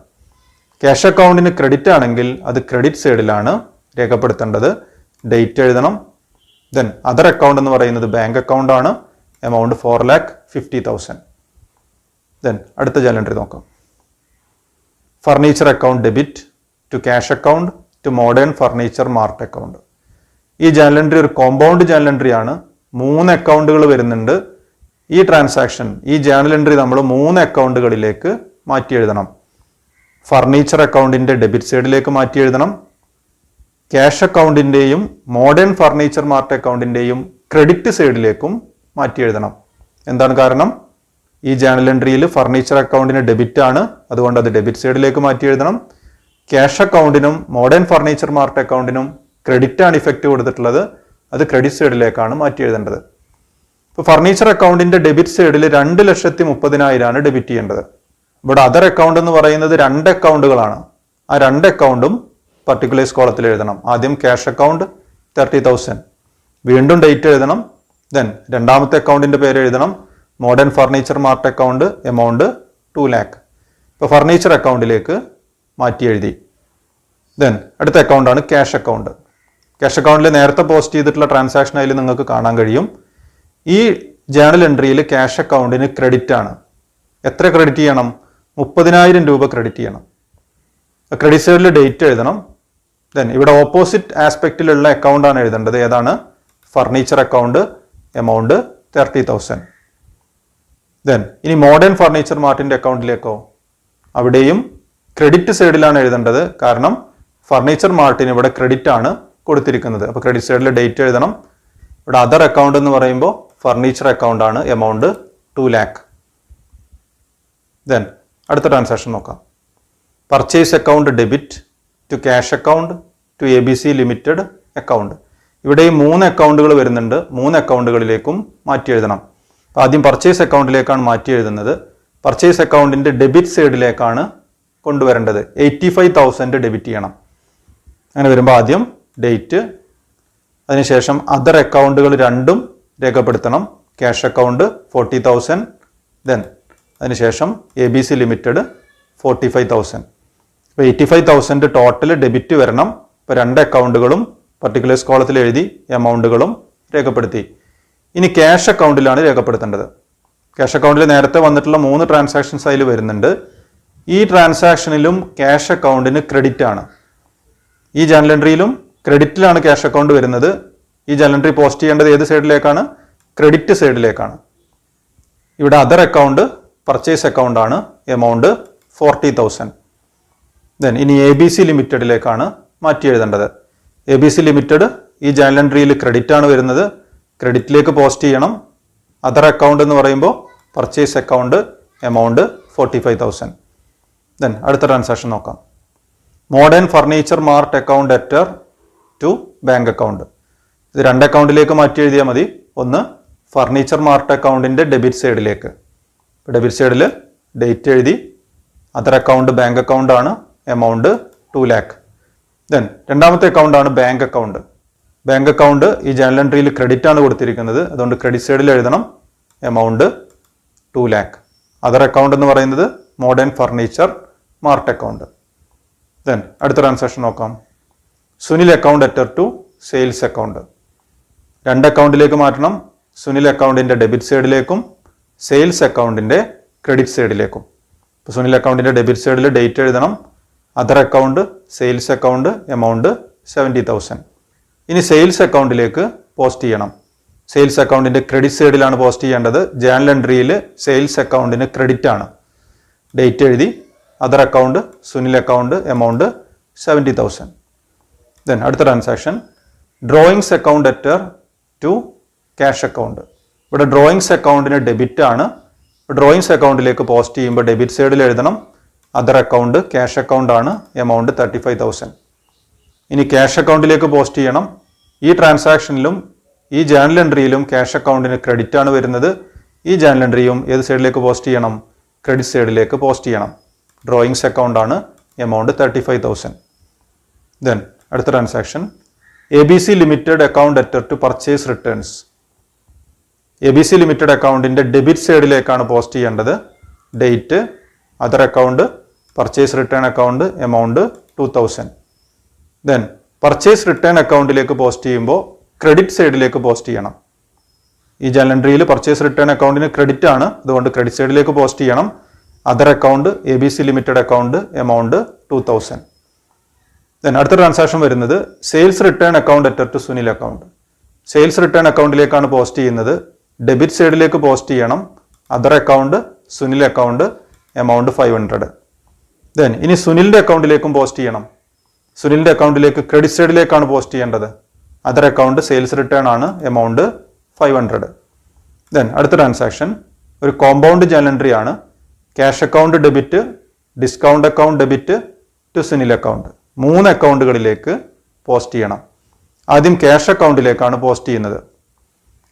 ക്യാഷ് അക്കൗണ്ടിന് ക്രെഡിറ്റ് ആണെങ്കിൽ അത് ക്രെഡിറ്റ് സൈഡിലാണ് രേഖപ്പെടുത്തേണ്ടത്. ഡേറ്റ് എഴുതണം. ദെൻ അതർ അക്കൗണ്ട് എന്ന് പറയുന്നത് ബാങ്ക് അക്കൗണ്ട് ആണ്. എമൗണ്ട് 4,50,000. ദെൻ അടുത്ത ജേണൽ എൻട്രി നോക്കാം. Furniture account debit to cash account to modern furniture mart account. ഈ ജേണൽ എൻട്രി ഒരു കോമ്പൗണ്ട് ജേണൽ എൻട്രി ആണ്. 3 അക്കൗണ്ടുകൾ വരുന്നുണ്ട്. ഈ ട്രാൻസാക്ഷൻ ഈ ജേണൽ എൻട്രി നമ്മൾ 3 അക്കൗണ്ടുകളിലേക്ക് മാറ്റി എഴുതണം. ഫർണിച്ചർ അക്കൗണ്ടിൻ്റെ ഡെബിറ്റ് സൈഡിലേക്ക് മാറ്റി എഴുതണം. ക്യാഷ് അക്കൗണ്ടിൻ്റെയും മോഡേൺ ഫർണിച്ചർ മാർട്ട് അക്കൗണ്ടിൻ്റെയും ക്രെഡിറ്റ് സൈഡിലേക്കും മാറ്റി എഴുതണം. എന്താണ് കാരണം? ഈ ജേണൽ എൻട്രിയിൽ ഫർണിച്ചർ അക്കൗണ്ടിന് ഡെബിറ്റ് ആണ്, അതുകൊണ്ട് അത് ഡെബിറ്റ് സൈഡിലേക്ക് മാറ്റി എഴുതണം. ക്യാഷ് അക്കൗണ്ടിനും മോഡേൺ ഫർണിച്ചർ മാർട്ട് അക്കൗണ്ടിനും ക്രെഡിറ്റ് ആണ് ഇഫക്റ്റ് കൊടുത്തിട്ടുള്ളത്, അത് ക്രെഡിറ്റ് സൈഡിലേക്കാണ് മാറ്റി എഴുതേണ്ടത്. ഇപ്പോൾ ഫർണിച്ചർ അക്കൗണ്ടിൻ്റെ ഡെബിറ്റ് സൈഡിൽ 2,30,000 ഡെബിറ്റ് ചെയ്യേണ്ടത്. ഇവിടെ അതർ അക്കൗണ്ട് എന്ന് പറയുന്നത് 2 അക്കൗണ്ടുകളാണ്. ആ 2 അക്കൗണ്ടും പർട്ടിക്കുലേഴ്സ് കോളത്തിൽ എഴുതണം. ആദ്യം ക്യാഷ് അക്കൗണ്ട് 30,000, വീണ്ടും ഡേറ്റ് എഴുതണം. ദെൻ രണ്ടാമത്തെ അക്കൗണ്ടിൻ്റെ പേര് എഴുതണം. Modern furniture mart account amount 2 lakh. ഇപ്പോൾ ഫർണിച്ചർ അക്കൗണ്ടിലേക്ക് മാറ്റി എഴുതി. ദെൻ അടുത്ത അക്കൗണ്ടാണ് ക്യാഷ് അക്കൗണ്ട്. ക്യാഷ് അക്കൗണ്ടിൽ നേരത്തെ പോസ്റ്റ് ചെയ്തിട്ടുള്ള ട്രാൻസാക്ഷൻ അതിൽ നിങ്ങൾക്ക് കാണാൻ കഴിയും. ഈ ജേണൽ എൻട്രിയിൽ ക്യാഷ് അക്കൗണ്ടിന് ക്രെഡിറ്റ് ആണ്. എത്ര ക്രെഡിറ്റ് ചെയ്യണം? 30,000 രൂപ ക്രെഡിറ്റ് ചെയ്യണം. ക്രെഡിറ്റ് സൈഡിൽ ഡേറ്റ് എഴുതണം. ദെൻ ഇവിടെ ഓപ്പോസിറ്റ് ആസ്പെക്റ്റിലുള്ള അക്കൗണ്ടാണ് എഴുതേണ്ടത്. ഏതാണ്? Furniture account, amount 30,000. ദെൻ ഇനി മോഡേൺ ഫർണിച്ചർ മാർട്ടിന്റെ അക്കൗണ്ടിലേക്കോ? അവിടെയും ക്രെഡിറ്റ് സൈഡിലാണ് എഴുതേണ്ടത്. കാരണം ഫർണിച്ചർ മാർട്ടിന് ഇവിടെ ക്രെഡിറ്റ് ആണ് കൊടുത്തിരിക്കുന്നത്. അപ്പോൾ ക്രെഡിറ്റ് സൈഡിൽ ഡേറ്റ് എഴുതണം. ഇവിടെ അതർ അക്കൗണ്ട് എന്ന് പറയുമ്പോൾ ഫർണിച്ചർ അക്കൗണ്ട് ആണ്, എമൗണ്ട് 2 lakh. ദെൻ അടുത്ത ട്രാൻസാക്ഷൻ നോക്കാം. Purchase account debit to cash account to ABC limited account. ഇവിടെ ഈ 3 അക്കൗണ്ടുകൾ വരുന്നുണ്ട്. 3 അക്കൗണ്ടുകളിലേക്കും മാറ്റി എഴുതണം. ആദ്യം പർച്ചേസ് അക്കൗണ്ടിലേക്കാണ് മാറ്റി എഴുതുന്നത്. പർച്ചേസ് അക്കൗണ്ടിന്റെ ഡെബിറ്റ് സൈഡിലേക്കാണ് കൊണ്ടുവരേണ്ടത്. 85,000 ഡെബിറ്റ് ചെയ്യണം. അങ്ങനെ വരുമ്പോൾ ആദ്യം ഡേറ്റ്, അതിനുശേഷം അതർ അക്കൗണ്ടുകൾ രണ്ടും രേഖപ്പെടുത്തണം. ക്യാഷ് അക്കൗണ്ട് 40,000, ദെൻ അതിനുശേഷം ABC ലിമിറ്റഡ് 45,000. അപ്പോൾ 85,000 ടോട്ടൽ ഡെബിറ്റ് വരണം. ഇപ്പോൾ 2 അക്കൗണ്ടുകളും പർട്ടിക്കുലേഴ്സ് കോളത്തിൽ എഴുതി, എമൗണ്ടുകളും രേഖപ്പെടുത്തി. ഇനി ക്യാഷ് അക്കൗണ്ടിലാണ് രേഖപ്പെടുത്തേണ്ടത്. ക്യാഷ് അക്കൗണ്ടിൽ നേരത്തെ വന്നിട്ടുള്ള 3 ട്രാൻസാക്ഷൻസ് അതിൽ വരുന്നുണ്ട്. ഈ ട്രാൻസാക്ഷനിലും ക്യാഷ് അക്കൗണ്ടിന് ക്രെഡിറ്റ് ആണ്. ഈ ജേണൽ എൻട്രിയിലും ക്രെഡിറ്റിലാണ് ക്യാഷ് അക്കൗണ്ട് വരുന്നത്. ഈ ജേണൽ എൻട്രി പോസ്റ്റ് ചെയ്യേണ്ടത് ഏത് സൈഡിലേക്കാണ്? ക്രെഡിറ്റ് സൈഡിലേക്കാണ്. ഇവിടെ അതർ അക്കൗണ്ട് പർച്ചേസ് അക്കൗണ്ട് ആണ്, എമൗണ്ട് 40,000. ദെൻ ഇനി ABC ലിമിറ്റഡിലേക്കാണ് മാറ്റി എഴുതേണ്ടത്. ABC ലിമിറ്റഡ് ഈ ജേണൽ എൻട്രിയിൽ ക്രെഡിറ്റ് ആണ് വരുന്നത്. ക്രെഡിറ്റിലേക്ക് പോസ്റ്റ് ചെയ്യണം. അതർ അക്കൗണ്ട് എന്ന് പറയുമ്പോൾ പർച്ചേസ് അക്കൗണ്ട്, എമൗണ്ട് 45,000. ദെൻ അടുത്ത ട്രാൻസാക്ഷൻ നോക്കാം. Modern furniture mart account debtor to bank account. ഇത് 2 അക്കൗണ്ടിലേക്ക് മാറ്റി എഴുതിയാൽ മതി. ഒന്ന് ഫർണിച്ചർ മാർട്ട് അക്കൗണ്ടിന്റെ ഡെബിറ്റ് സൈഡിലേക്ക്. ഡെബിറ്റ് സൈഡിൽ ഡേറ്റ് എഴുതി, അതർ അക്കൗണ്ട് ബാങ്ക് അക്കൗണ്ട് ആണ്, എമൗണ്ട് 2 lakh. ദെൻ രണ്ടാമത്തെ അക്കൗണ്ട് ആണ് ബാങ്ക് അക്കൗണ്ട്. ബാങ്ക് അക്കൗണ്ട് ഈ ജേണൽ എൻട്രിയിൽ ക്രെഡിറ്റ് ആണ് കൊടുത്തിരിക്കുന്നത്. അതുകൊണ്ട് ക്രെഡിറ്റ് സൈഡിൽ എഴുതണം, എമൗണ്ട് 2 lakh. അതർ അക്കൗണ്ട് എന്ന് പറയുന്നത് modern furniture mart account. Then അടുത്ത ട്രാൻസാക്ഷൻ നോക്കാം. Sunil account debtor to sales account. 2 അക്കൗണ്ടിലേക്ക് മാറ്റണം. സുനിൽ അക്കൗണ്ടിന്റെ ഡെബിറ്റ് സൈഡിലേക്കും സെയിൽസ് അക്കൗണ്ടിന്റെ ക്രെഡിറ്റ് സൈഡിലേക്കും. ഇപ്പോൾ സുനിൽ അക്കൗണ്ടിന്റെ ഡെബിറ്റ് സൈഡിൽ ഡേറ്റ് എഴുതണം, other account sales account, amount 70,000. ഇനി സെയിൽസ് അക്കൗണ്ടിലേക്ക് പോസ്റ്റ് ചെയ്യണം. സെയിൽസ് അക്കൗണ്ടിന്റെ ക്രെഡിറ്റ് സൈഡിലാണ് പോസ്റ്റ് ചെയ്യേണ്ടത്. ജേണൽ എൻട്രിയിൽ സെയിൽസ് അക്കൗണ്ടിന് ക്രെഡിറ്റ് ആണ്. ഡേറ്റ് എഴുതി, other account Sunil account, amount 70,000. Then അടുത്ത transaction drawings account debtor to cash account. ഇവിടെ ഡ്രോയിങ്സ് അക്കൗണ്ടിന് ഡെബിറ്റ് ആണ്. ഡ്രോയിങ്സ് അക്കൗണ്ടിലേക്ക് പോസ്റ്റ് ചെയ്യുമ്പോൾ ഡെബിറ്റ് സൈഡിൽ എഴുതണം, അതർ അക്കൗണ്ട് ക്യാഷ് അക്കൗണ്ട് ആണ്, എമൗണ്ട് 35,000. ഇനി ക്യാഷ് അക്കൗണ്ടിലേക്ക് പോസ്റ്റ് ചെയ്യണം. ഈ ട്രാൻസാക്ഷനിലും ഈ ജേണൽ എൻട്രിയിലും ക്യാഷ് അക്കൗണ്ടിന് ക്രെഡിറ്റ് ആണ് വരുന്നത്. ഈ ജേണൽ എൻട്രിയും ഏത് സൈഡിലേക്ക് പോസ്റ്റ് ചെയ്യണം? ക്രെഡിറ്റ് സൈഡിലേക്ക് പോസ്റ്റ് ചെയ്യണം. ഡ്രോയിങ്സ് അക്കൗണ്ട് ആണ്, എമൗണ്ട് 35,000. ദെൻ അടുത്ത transaction ABC limited account debtor to purchase returns. ABC limited അക്കൗണ്ടിന്റെ ഡെബിറ്റ് സൈഡിലേക്കാണ് പോസ്റ്റ് ചെയ്യേണ്ടത്. Date, other account purchase return account, amount 2,000. Then purchase return അക്കൗണ്ടിലേക്ക് പോസ്റ്റ് ചെയ്യുമ്പോൾ ക്രെഡിറ്റ് സൈഡിലേക്ക് പോസ്റ്റ് ചെയ്യണം. ഈ ജേണൽ എൻട്രിയിൽ പർച്ചേസ് റിട്ടേൺ അക്കൗണ്ടിന് ക്രെഡിറ്റ് ആണ്. അതുകൊണ്ട് ക്രെഡിറ്റ് സൈഡിലേക്ക് പോസ്റ്റ് ചെയ്യണം. Other account ABC limited account, amount 2,000. Then അടുത്ത ട്രാൻസാക്ഷൻ വരുന്നത് sales return account debtor to Sunil account. Sales return അക്കൗണ്ടിലേക്കാണ് പോസ്റ്റ് ചെയ്യുന്നത്. ഡെബിറ്റ് സൈഡിലേക്ക് പോസ്റ്റ് ചെയ്യണം. Other account Sunil account, amount 500. Then ഇനി സുനിലിന്റെ അക്കൗണ്ടിലേക്കും പോസ്റ്റ് ചെയ്യണം. സുനിലിന്റെ അക്കൗണ്ടിലേക്ക് ക്രെഡിറ്റ് സൈഡിലേക്കാണ് പോസ്റ്റ് ചെയ്യേണ്ടത്. അതർ അക്കൗണ്ട് സെയിൽസ് റിട്ടേൺ ആണ്, എമൗണ്ട് 500. ദെൻ അടുത്ത ട്രാൻസാക്ഷൻ ഒരു കോമ്പൗണ്ട് ജേണൽ എൻട്രി ആണ്. Cash account debit, discount account debit to Sunil account. 3 അക്കൗണ്ടുകളിലേക്ക് പോസ്റ്റ് ചെയ്യണം. ആദ്യം ക്യാഷ് അക്കൗണ്ടിലേക്കാണ് പോസ്റ്റ് ചെയ്യുന്നത്.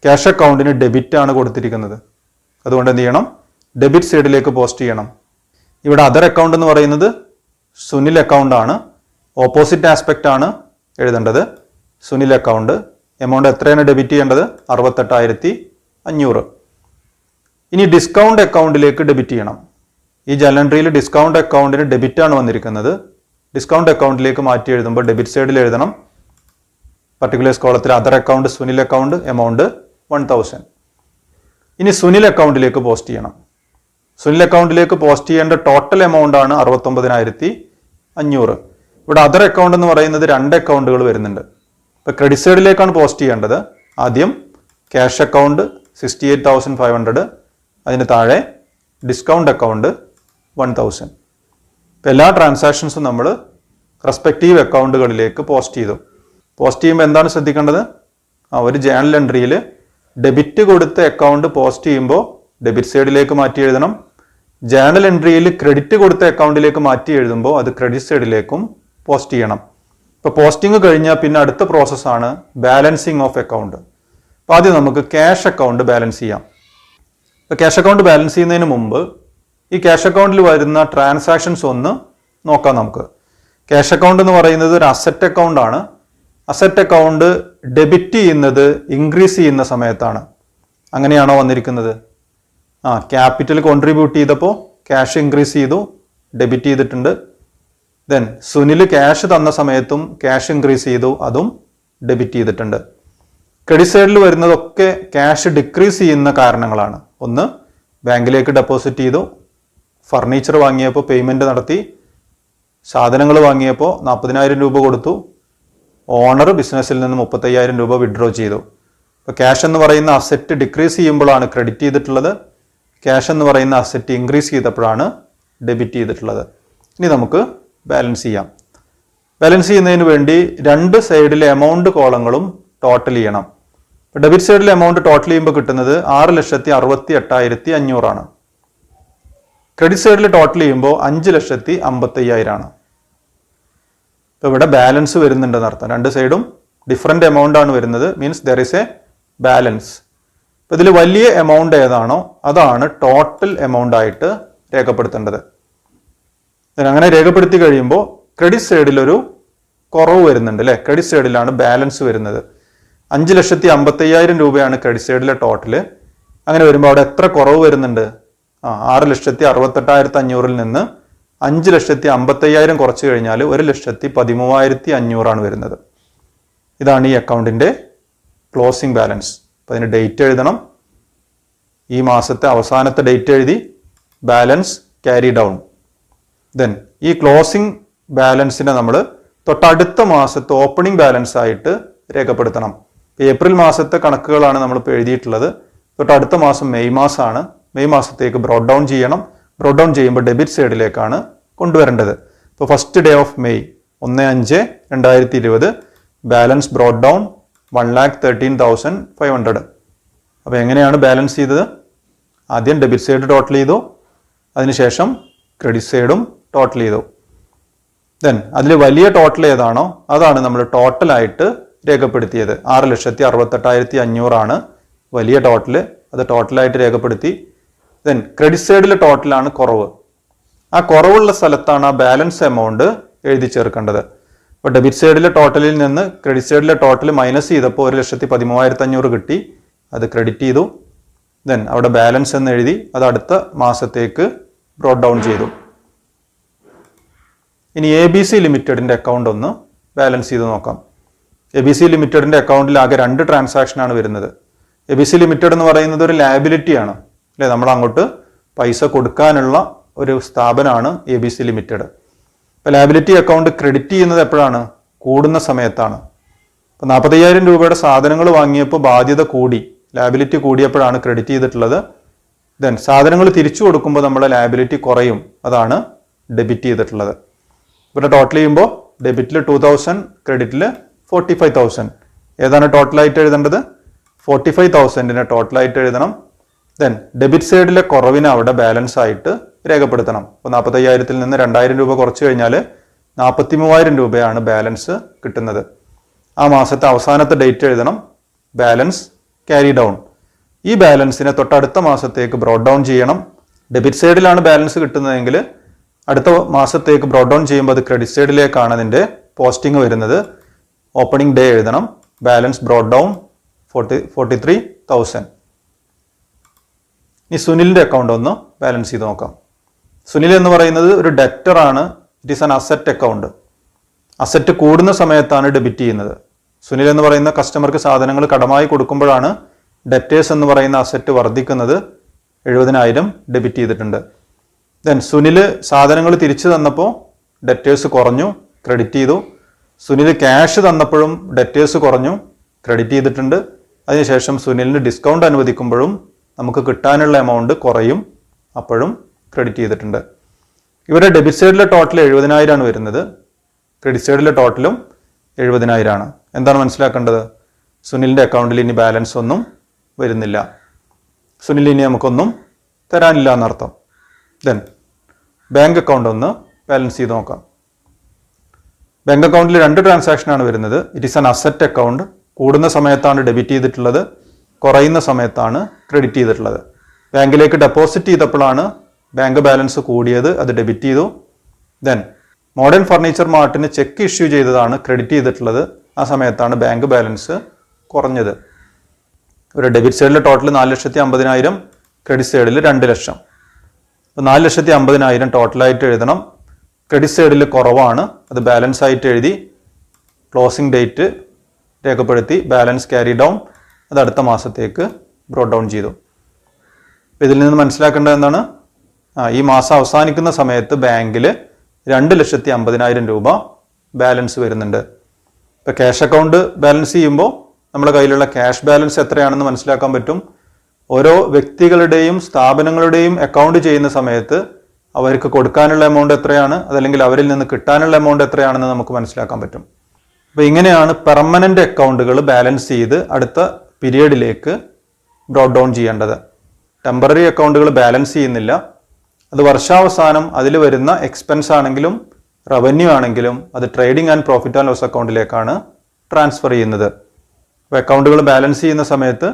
ക്യാഷ് അക്കൗണ്ടിന് ഡെബിറ്റ് ആണ് കൊടുത്തിരിക്കുന്നത്. അതുകൊണ്ട് എന്ത് ചെയ്യണം? ഡെബിറ്റ് സൈഡിലേക്ക് പോസ്റ്റ് ചെയ്യണം. ഇവിടെ അതർ അക്കൗണ്ട് എന്ന് പറയുന്നത് സുനിൽ അക്കൗണ്ട് ആണ്. ഓപ്പോസിറ്റ് ആസ്പെക്റ്റ് ആണ് എഴുതേണ്ടത്. സുനിൽ അക്കൗണ്ട്, എമൗണ്ട് എത്രയാണ് ഡെബിറ്റ് ചെയ്യേണ്ടത്? 68,500. ഇനി ഡിസ്കൗണ്ട് അക്കൗണ്ടിലേക്ക് ഡെബിറ്റ് ചെയ്യണം. ഈ ജേണൽ എൻട്രിയിൽ ഡിസ്കൗണ്ട് അക്കൗണ്ടിന് ഡെബിറ്റ് ആണ് വന്നിരിക്കുന്നത്. ഡിസ്കൗണ്ട് അക്കൗണ്ടിലേക്ക് മാറ്റി എഴുതുമ്പോൾ ഡെബിറ്റ് സൈഡിൽ എഴുതണം. പർട്ടിക്കുലേഴ്സ് കോളത്തിൽ other account Sunil account, amount 1,000. ഇനി സുനിൽ അക്കൗണ്ടിലേക്ക് പോസ്റ്റ് ചെയ്യണം. സുനിൽ അക്കൗണ്ടിലേക്ക് പോസ്റ്റ് ചെയ്യേണ്ട ടോട്ടൽ എമൗണ്ട് ആണ് 69,500. ഇവിടെ അതർ അക്കൗണ്ട് എന്ന് പറയുന്നത് 2 അക്കൗണ്ടുകൾ വരുന്നുണ്ട്. ഇപ്പൊ ക്രെഡിറ്റ് സൈഡിലേക്കാണ് പോസ്റ്റ് ചെയ്യേണ്ടത്. ആദ്യം ക്യാഷ് അക്കൗണ്ട് 68,500, അതിന് താഴെ ഡിസ്കൗണ്ട് അക്കൗണ്ട് 1,000. ഇപ്പം എല്ലാ ട്രാൻസാക്ഷൻസും നമ്മൾ റെസ്പെക്റ്റീവ് അക്കൗണ്ടുകളിലേക്ക് പോസ്റ്റ് ചെയ്തു. പോസ്റ്റ് ചെയ്യുമ്പോൾ എന്താണ് ശ്രദ്ധിക്കേണ്ടത്? ഒരു ജേണൽ എൻട്രിയിൽ ഡെബിറ്റ് കൊടുത്ത അക്കൗണ്ട് പോസ്റ്റ് ചെയ്യുമ്പോൾ ഡെബിറ്റ് സൈഡിലേക്ക് മാറ്റി എഴുതണം. ജേണൽ എൻട്രിയിൽ ക്രെഡിറ്റ് കൊടുത്ത അക്കൗണ്ടിലേക്ക് മാറ്റി എഴുതുമ്പോൾ അത് ക്രെഡിറ്റ് സൈഡിലേക്കും പോസ്റ്റ് ചെയ്യണം. ഇപ്പോൾ പോസ്റ്റിംഗ് കഴിഞ്ഞാൽ പിന്നെ അടുത്ത പ്രോസസ്സാണ് ബാലൻസിങ് ഓഫ് അക്കൗണ്ട്. അപ്പോൾ ആദ്യം നമുക്ക് ക്യാഷ് അക്കൗണ്ട് ബാലൻസ് ചെയ്യാം. ഇപ്പോൾ ക്യാഷ് അക്കൗണ്ട് ബാലൻസ് ചെയ്യുന്നതിന് മുമ്പ് ഈ ക്യാഷ് അക്കൗണ്ടിൽ വരുന്ന ട്രാൻസാക്ഷൻസ് ഒന്ന് നോക്കാം നമുക്ക്. ക്യാഷ് അക്കൗണ്ട് എന്ന് പറയുന്നത് ഒരു അസറ്റ് അക്കൗണ്ട് ആണ്. അസറ്റ് അക്കൗണ്ട് ഡെബിറ്റ് ചെയ്യുന്നത് ഇൻക്രീസ് ചെയ്യുന്ന സമയത്താണ്. അങ്ങനെയാണോ വന്നിരിക്കുന്നത്? ക്യാപിറ്റൽ കോൺട്രിബ്യൂട്ട് ചെയ്തപ്പോൾ ക്യാഷ് ഇൻക്രീസ് ചെയ്തു, ഡെബിറ്റ് ചെയ്തിട്ടുണ്ട്. ദെൻ സുനിൽ ക്യാഷ് തന്ന സമയത്തും ക്യാഷ് ഇൻക്രീസ് ചെയ്തു, അതും ഡെബിറ്റ് ചെയ്തിട്ടുണ്ട്. ക്രെഡിറ്റ് സൈഡിൽ വരുന്നതൊക്കെ ക്യാഷ് ഡിക്രീസ് ചെയ്യുന്ന കാരണങ്ങളാണ്. ഒന്ന്, ബാങ്കിലേക്ക് ഡെപ്പോസിറ്റ് ചെയ്തു, ഫർണിച്ചർ വാങ്ങിയപ്പോൾ പേയ്മെന്റ് നടത്തി, സാധനങ്ങൾ വാങ്ങിയപ്പോൾ 40,000 രൂപ കൊടുത്തു, ഓണർ ബിസിനസ്സിൽ നിന്ന് 35,000 രൂപ വിഡ്രോ ചെയ്തു. ഇപ്പോൾ ക്യാഷ് എന്ന് പറയുന്ന അസറ്റ് ഡിക്രീസ് ചെയ്യുമ്പോഴാണ് ക്രെഡിറ്റ് ചെയ്തിട്ടുള്ളത്. ക്യാഷ് എന്ന് പറയുന്ന അസറ്റ് ഇൻക്രീസ് ചെയ്തപ്പോഴാണ് ഡെബിറ്റ് ചെയ്തിട്ടുള്ളത്. ഇനി നമുക്ക് ബാലൻസ് ചെയ്യാം. ബാലൻസ് ചെയ്യുന്നതിന് വേണ്ടി 2 സൈഡിലെ എമൗണ്ട് കോളങ്ങളും ടോട്ടൽ ചെയ്യണം. ഡെബിറ്റ് സൈഡിലെ എമൗണ്ട് ടോട്ടൽ ചെയ്യുമ്പോൾ കിട്ടുന്നത് 6,68,500 ആണ്. ക്രെഡിറ്റ് സൈഡിൽ ടോട്ടൽ ചെയ്യുമ്പോൾ 5,55,000 ആണ്. ഇപ്പോൾ ഇവിടെ ബാലൻസ് വരുന്നുണ്ടെന്ന് അർത്ഥം. 2 സൈഡും ഡിഫറെൻ്റ് എമൗണ്ട് ആണ് വരുന്നത്. Means there is A balance. ഇപ്പോൾ ഇതിൽ വലിയ എമൗണ്ട് ഏതാണോ അതാണ് ടോട്ടൽ എമൗണ്ട് ആയിട്ട് രേഖപ്പെടുത്തേണ്ടത്. അങ്ങനെ രേഖപ്പെടുത്തി കഴിയുമ്പോൾ ക്രെഡിറ്റ് സൈഡിൽ ഒരു കുറവ് വരുന്നുണ്ട് അല്ലേ? ക്രെഡിറ്റ് സൈഡിലാണ് ബാലൻസ് വരുന്നത്. 5,55,000 രൂപയാണ് ക്രെഡിറ്റ് സൈഡിലെ ടോട്ടല്. അങ്ങനെ വരുമ്പോൾ അവിടെ എത്ര കുറവ് വരുന്നുണ്ട്? 6,68,500 നിന്ന് 5,55,000 കുറച്ച് കഴിഞ്ഞാൽ 1,13,500 ആണ് വരുന്നത്. ഇതാണ് ഈ അക്കൗണ്ടിന്റെ ക്ലോസിംഗ് ബാലൻസ്. അപ്പം അതിന് ഡേറ്റ് എഴുതണം. ഈ മാസത്തെ അവസാനത്തെ ഡേറ്റ് എഴുതി ബാലൻസ് ക്യാരി ഡൗൺ. ദെൻ ഈ ക്ലോസിംഗ് ബാലൻസിനെ നമ്മൾ തൊട്ടടുത്ത മാസത്തെ ഓപ്പണിംഗ് ബാലൻസ് ആയിട്ട് രേഖപ്പെടുത്തണം. ഏപ്രിൽ മാസത്തെ കണക്കുകളാണ് നമ്മളിപ്പോൾ എഴുതിയിട്ടുള്ളത്. തൊട്ടടുത്ത മാസം മെയ് മാസമാണ്. മെയ് മാസത്തേക്ക് ബ്രോഡ് ഡൗൺ ചെയ്യണം. ബ്രോഡ് ഡൗൺ ചെയ്യുമ്പോൾ ഡെബിറ്റ് സൈഡിലേക്കാണ് കൊണ്ടുവരേണ്ടത്. ഇപ്പോൾ first day of May 1/5/2020 balance broad down 1,13,500. അപ്പോൾ എങ്ങനെയാണ് ബാലൻസ് ചെയ്തത്? ആദ്യം ഡെബിറ്റ് സൈഡ് ടോട്ടൽ ചെയ്തു, അതിനുശേഷം ക്രെഡിറ്റ് സൈഡും ടോട്ടൽ ചെയ്തു. ദെൻ അതിൽ വലിയ ടോട്ടൽ ഏതാണോ അതാണ് നമ്മൾ ടോട്ടലായിട്ട് രേഖപ്പെടുത്തിയത്. 6,68,500 ആണ് വലിയ ടോട്ടൽ. അത് ടോട്ടലായിട്ട് രേഖപ്പെടുത്തി. ദെൻ ക്രെഡിറ്റ് സൈഡിലെ ടോട്ടലാണ് കുറവ്. ആ കുറവുള്ള സ്ഥലത്താണ് ആ ബാലൻസ് എമൗണ്ട് എഴുതി ചേർക്കേണ്ടത്. അപ്പോൾ ഡെബിറ്റ് സൈഡിലെ ടോട്ടലിൽ നിന്ന് ക്രെഡിറ്റ് സൈഡിലെ ടോട്ടൽ മൈനസ് ചെയ്തപ്പോൾ 1,13,500 കിട്ടി. അത് ക്രെഡിറ്റ് ചെയ്തു. ദെൻ അവിടെ ബാലൻസ് എന്ന് എഴുതി അത് അടുത്ത മാസത്തേക്ക് ബ്രോഡ് ഡൗൺ ചെയ്തു. ഇനി ABC ലിമിറ്റഡിന്റെ അക്കൗണ്ട് ഒന്ന് ബാലൻസ് ചെയ്ത് നോക്കാം. ABC ലിമിറ്റഡിന്റെ അക്കൗണ്ടിൽ ആകെ 2 ട്രാൻസാക്ഷനാണ് വരുന്നത്. ABC ലിമിറ്റഡ് എന്ന് പറയുന്നത് ഒരു ലയബിലിറ്റിയാണ് അല്ലേ? നമ്മൾ അങ്ങോട്ട് പൈസ കൊടുക്കാനുള്ള ഒരു സ്ഥാപനമാണ് ABC ലിമിറ്റഡ്. ഇപ്പോൾ ലയബിലിറ്റി അക്കൗണ്ട് ക്രെഡിറ്റ് ചെയ്യുന്നത് എപ്പോഴാണ്? കൂടുന്ന സമയത്താണ്. ഇപ്പോൾ 40,000 രൂപയുടെ സാധനങ്ങൾ വാങ്ങിയപ്പോൾ ബാധ്യത കൂടി, ലയബിലിറ്റി കൂടിയപ്പോഴാണ് ക്രെഡിറ്റ് ചെയ്തിട്ടുള്ളത്. ദെൻ സാധനങ്ങൾ തിരിച്ചു കൊടുക്കുമ്പോൾ നമ്മളെ ലയബിലിറ്റി കുറയും, അതാണ് ഡെബിറ്റ് ചെയ്തിട്ടുള്ളത്. ഇവിടെ ടോട്ടൽ ചെയ്യുമ്പോൾ ഡെബിറ്റിൽ 2,000, ക്രെഡിറ്റിൽ 45,000. ഏതാണ് ടോട്ടലായിട്ട് എഴുതേണ്ടത്? 45,000നെ ടോട്ടലായിട്ട് എഴുതണം. ദെൻ ഡെബിറ്റ് സൈഡിലെ കുറവിനെ അവിടെ ബാലൻസ് ആയിട്ട് രേഖപ്പെടുത്തണം. അപ്പോൾ 45,000-ൽ നിന്ന് 2,000 രൂപ കുറച്ച് കഴിഞ്ഞാൽ 43,000 രൂപയാണ് ബാലൻസ് കിട്ടുന്നത്. ആ മാസത്തെ അവസാനത്തെ ഡേറ്റ് എഴുതണം. Balance carry down. ഈ ബാലൻസിനെ തൊട്ടടുത്ത മാസത്തേക്ക് ബ്രോഡ് ഡൗൺ ചെയ്യണം. ഡെബിറ്റ് സൈഡിലാണ് ബാലൻസ് കിട്ടുന്നതെങ്കിൽ അടുത്ത മാസത്തേക്ക് ബ്രോഡ് ഡൗൺ ചെയ്യുമ്പോൾ അത് ക്രെഡിറ്റ് സൈഡിലേക്കാണ് അതിൻ്റെ പോസ്റ്റിംഗ് വരുന്നത്. ഓപ്പണിംഗ് ഡേ എഴുതണം. Balance broad down 43,000. ഈ സുനിലിൻ്റെ അക്കൗണ്ട് ഒന്ന് ബാലൻസ് ചെയ്ത് നോക്കാം. സുനിൽ എന്ന് പറയുന്നത് ഒരു ഡെറ്റർ ആണ്. It is an asset account. Asset കൂടുന്ന സമയത്താണ് ഡെബിറ്റ് ചെയ്യുന്നത്. സുനിൽ എന്ന് പറയുന്ന കസ്റ്റമർക്ക് സാധനങ്ങൾ കടമായി കൊടുക്കുമ്പോഴാണ് ഡെറ്റേഴ്സ് എന്ന് പറയുന്ന അസറ്റ് വർദ്ധിക്കുന്നത് 70,000 ഡെബിറ്റ് ചെയ്തിട്ടുണ്ട്. ദെൻ സുനിൽ സാധനങ്ങൾ തിരിച്ചു തന്നപ്പോൾ ഡെറ്റേഴ്സ് കുറഞ്ഞു, ക്രെഡിറ്റ് ചെയ്തു. സുനിൽ ക്യാഷ് തന്നപ്പോഴും ഡെറ്റേഴ്സ് കുറഞ്ഞു, ക്രെഡിറ്റ് ചെയ്തിട്ടുണ്ട്. അതിനുശേഷം സുനിലിന് ഡിസ്കൗണ്ട് അനുവദിക്കുമ്പോഴും നമുക്ക് കിട്ടാനുള്ള എമൗണ്ട് കുറയും, അപ്പോഴും ക്രെഡിറ്റ് ചെയ്തിട്ടുണ്ട്. ഇവിടെ ഡെബിറ്റ് സൈഡിലെ ടോട്ടൽ 70,000 ആണ് വരുന്നത്, ക്രെഡിറ്റ് സൈഡിലെ ടോട്ടലും 70,000 ആണ്. എന്താണ് മനസ്സിലാക്കേണ്ടത്? സുനിലിൻ്റെ അക്കൗണ്ടിൽ ഇനി ബാലൻസ് ഒന്നും വരുന്നില്ല, സുനിൽ ഇനി നമുക്കൊന്നും തരാനില്ല എന്നർത്ഥം. ദെൻ ബാങ്ക് അക്കൗണ്ട് ഒന്ന് ബാലൻസ് ചെയ്ത് നോക്കാം. ബാങ്ക് അക്കൗണ്ടിൽ 2 ട്രാൻസാക്ഷനാണ് വരുന്നത്. It is an asset account. കൂടുന്ന സമയത്താണ് ഡെബിറ്റ് ചെയ്തിട്ടുള്ളത്, കുറയുന്ന സമയത്താണ് ക്രെഡിറ്റ് ചെയ്തിട്ടുള്ളത്. ബാങ്കിലേക്ക് ഡെപ്പോസിറ്റ് ചെയ്തപ്പോഴാണ് ബാങ്ക് ബാലൻസ് കൂടിയത്, അത് ഡെബിറ്റ് ചെയ്തു. ദെൻ മോഡേൺ ഫർണിച്ചർ മാർട്ടിന് ചെക്ക് ഇഷ്യൂ ചെയ്തതാണ് ക്രെഡിറ്റ് ചെയ്തിട്ടുള്ളത്, ആ സമയത്താണ് ബാങ്ക് ബാലൻസ് കുറഞ്ഞത്. ഒരു ഡെബിറ്റ് സൈഡിലെ ടോട്ടൽ 4,50,000, ക്രെഡിറ്റ് സൈഡിൽ 2 ലക്ഷം. അപ്പോൾ 4,50,000 ടോട്ടലായിട്ട് എഴുതണം. ക്രെഡിറ്റ് സൈഡിൽ കുറവാണ്, അത് ബാലൻസ് ആയിട്ട് എഴുതി ക്ലോസിംഗ് ഡേറ്റ് രേഖപ്പെടുത്തി ബാലൻസ് ക്യാരി ഡൗൺ, അത് അടുത്ത മാസത്തേക്ക് ബ്രോട്ട് ഡൗൺ ചെയ്തു. അപ്പോൾ ഇതിൽ നിന്ന് മനസ്സിലാക്കേണ്ടത് എന്താണ്? ഈ മാസം അവസാനിക്കുന്ന സമയത്ത് ബാങ്കിൽ 2,50,000 രൂപ ബാലൻസ് വരുന്നുണ്ട്. ഇപ്പോൾ ക്യാഷ് അക്കൗണ്ട് ബാലൻസ് ചെയ്യുമ്പോൾ നമ്മുടെ കയ്യിലുള്ള ക്യാഷ് ബാലൻസ് എത്രയാണെന്ന് മനസ്സിലാക്കാൻ പറ്റും. ഓരോ വ്യക്തികളുടെയും സ്ഥാപനങ്ങളുടെയും അക്കൗണ്ട് ചെയ്യുന്ന സമയത്ത് അവർക്ക് കൊടുക്കാനുള്ള എമൗണ്ട് എത്രയാണ്, അതല്ലെങ്കിൽ അവരിൽ നിന്ന് കിട്ടാനുള്ള എമൗണ്ട് എത്രയാണെന്ന് നമുക്ക് മനസ്സിലാക്കാൻ പറ്റും. അപ്പോൾ ഇങ്ങനെയാണ് പെർമനൻ്റ് അക്കൗണ്ടുകൾ ബാലൻസ് ചെയ്ത് അടുത്ത പീരിയഡിലേക്ക് ബ്രോട്ട് ഡൗൺ ചെയ്യേണ്ടത്. ടെമ്പററി അക്കൗണ്ടുകൾ ബാലൻസ് ചെയ്യുന്നില്ല, അത് വർഷാവസാനം അതിൽ വരുന്ന എക്സ്പെൻസ് ആണെങ്കിലും റവന്യൂ ആണെങ്കിലും അത് trading and profit and loss അക്കൗണ്ടിലേക്കാണ് ട്രാൻസ്ഫർ ചെയ്യുന്നത്. അപ്പോൾ അക്കൗണ്ടുകൾ ബാലൻസ് ചെയ്യുന്ന സമയത്ത്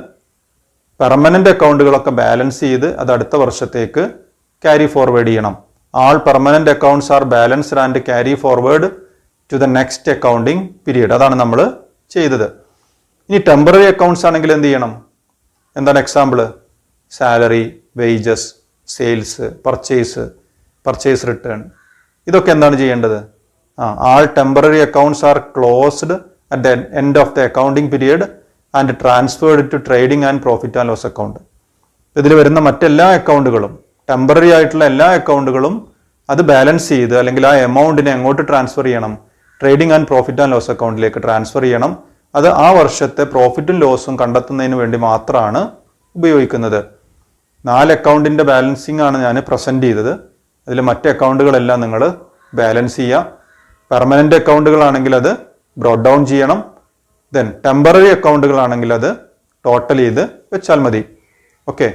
പെർമനൻ്റ് അക്കൗണ്ടുകളൊക്കെ ബാലൻസ് ചെയ്ത് അത് അടുത്ത വർഷത്തേക്ക് ക്യാരി ഫോർവേഡ് ചെയ്യണം. All permanent accounts are balanced and carry forward to the next accounting period. അതാണ് നമ്മൾ ചെയ്തത്. ഇനി ടെമ്പററി അക്കൗണ്ട്സ് ആണെങ്കിൽ എന്ത് ചെയ്യണം? എന്താണ് example? Salary, wages, sales, purchase return, ഇതൊക്കെ എന്താണ് ചെയ്യേണ്ടത്? All temporary accounts are closed at the end of the accounting period and transferred to trading and profit and loss account. ഇതിൽ വരുന്ന മറ്റെല്ലാ അക്കൗണ്ടുകളും, ടെമ്പററി ആയിട്ടുള്ള എല്ലാ അക്കൗണ്ടുകളും അത് ബാലൻസ് ചെയ്ത് അല്ലെങ്കിൽ ആ എമൗണ്ടിനെ എങ്ങോട്ട് ട്രാൻസ്ഫർ ചെയ്യണം? Trading and profit and loss അക്കൗണ്ടിലേക്ക് ട്രാൻസ്ഫർ ചെയ്യണം. അത് ആ വർഷത്തെ പ്രോഫിറ്റും ലോസും കണ്ടെത്തുന്നതിന് വേണ്ടി മാത്രമാണ് ഉപയോഗിക്കുന്നത്. 4 അക്കൗണ്ടിൻ്റെ ബാലൻസിങ് ആണ് ഞാൻ പ്രസൻറ്റ് ചെയ്തത്. അതിൽ മറ്റ് അക്കൗണ്ടുകളെല്ലാം നിങ്ങൾ ബാലൻസ് ചെയ്യുക. പെർമനൻ്റ് അക്കൗണ്ടുകളാണെങ്കിൽ അത് ബ്രോട്ട് ഡൗൺ ചെയ്യണം. ദെൻ ടെമ്പററി അക്കൗണ്ടുകളാണെങ്കിൽ അത് ടോട്ടൽ ചെയ്ത് വെച്ചാൽ മതി. ഓക്കെ.